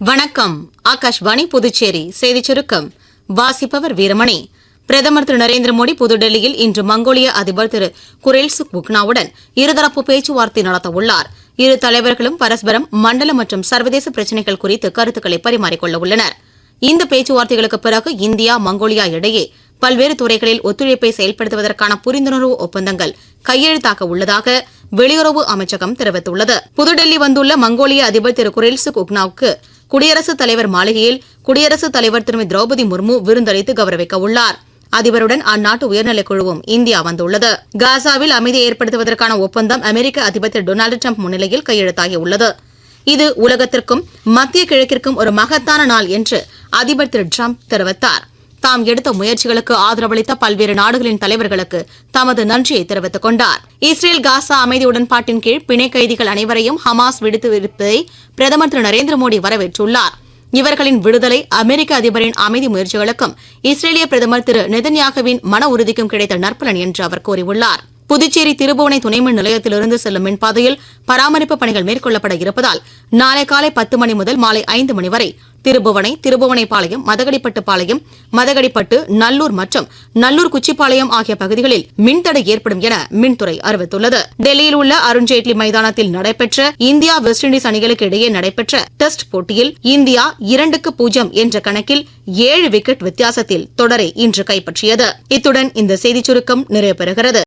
வணக்கம். ஆகாஷ்வாணி புதுச்சேரி செய்திச் சுருக்கம் வாசிப்பவர் வீரமணி. பிரதமர் திரு நரேந்திர மோடி புதுடெல்லியில் இன்று மங்கோலிய அதிபர் திரு குரேல்சுக் புக்னாவுடன் இருதரப்பு பேச்சுவார்த்தை நடத்தவுள்ளார். இரு தலைவர்களும் பரஸ்பரம் மண்டல மற்றும் சர்வதேச பிரச்சினைகள் குறித்து கருத்துக்களை பரிமாறிக்கொள்ள உள்ளனர். இந்த பேச்சுவார்த்தைகளுக்கு பிறகு இந்தியா மங்கோலியா இடையே பல்வேறு துறைகளில் ஒத்துழைப்பை செயல்படுத்துவதற்கான புரிந்துணர்வு ஒப்பந்தங்கள் கையெழுத்தாக உள்ளதாக வெளியுறவு அமைச்சகம் தெரிவித்துள்ளது. புதுடெல்லி வந்துள்ள மங்கோலிய அதிபர் திரு குரேல்சுக் புக்னாவுக்கு குடியரசுத் தலைவர் மாளிகையில் குடியரசுத் தலைவர் திருமதி திரௌபதி முர்மு விருந்தளித்து கௌரவிக்க உள்ளார். அதிபருடன் அந்நாட்டு உயர்நிலைக் குழுவும் இந்தியா வந்துள்ளது. காசாவில் அமைதியை ஏற்படுத்துவதற்கான ஒப்பந்தம் அமெரிக்க அதிபர் திரு டொனால்டு டிரம்ப் முன்னிலையில் கையெழுத்தாகியுள்ளது. இது உலகத்திற்கும் மத்திய கிழக்கிற்கும் ஒரு மகத்தான நாள் என்று அதிபர் திரு டிரம்ப் தெரிவித்தார். தாம் எடுத்த முயற்சிகளுக்கு ஆதரவளித்த பல்வேறு நாடுகளின் தலைவர்களுக்கு தமது நன்றியை தெரிவித்துக் கொண்டார். இஸ்ரேல் காசா அமைதி உடன்பாட்டின் கீழ் பிணை கைதிகள் அனைவரையும் ஹமாஸ் விடுவித்திருப்பதை பிரதமர் திரு நரேந்திர மோடி வரவேற்றுள்ளார். இவர்களின் விடுதலை அமெரிக்க அதிபரின் அமைதி முயற்சிகளுக்கும் இஸ்ரேலிய பிரதமர் திரு நெதன்யாகுவின் மன உறுதிக்கும் கிடைத்த நற்பலன் என்று அவர் கூறியுள்ளார். புதுச்சேரி திருபுவனை துணைமின் நிலையத்திலிருந்து செல்லும் மின்பாதையில் பராமரிப்பு பணிகள் மேற்கொள்ளப்பட இருப்பதால் நாளை காலை 10 மணி முதல் மாலை 5 மணி வரை திருபுவனைப்பாளையம், மதகடிப்பட்டு, நல்லூர் மற்றும் நல்லூர் குச்சிப்பாளையம் ஆகிய பகுதிகளில் மின்தடை ஏற்படும் என மின்துறை அறிவித்துள்ளது. டெல்லியில் உள்ள அருண்ஜேட்லி மைதானத்தில் நடைபெற்ற இந்தியா வெஸ்ட் இண்டீஸ் அணிகளுக்கு இடையே நடைபெற்ற டெஸ்ட் போட்டியில் இந்தியா 2-0 என்ற கணக்கில் 7 விக்கெட் வித்தியாசத்தில் தொடரை இன்று கைப்பற்றியது. இத்துடன் இந்த செய்திச் சுருக்கம் நிறைவு பெறுகிறது.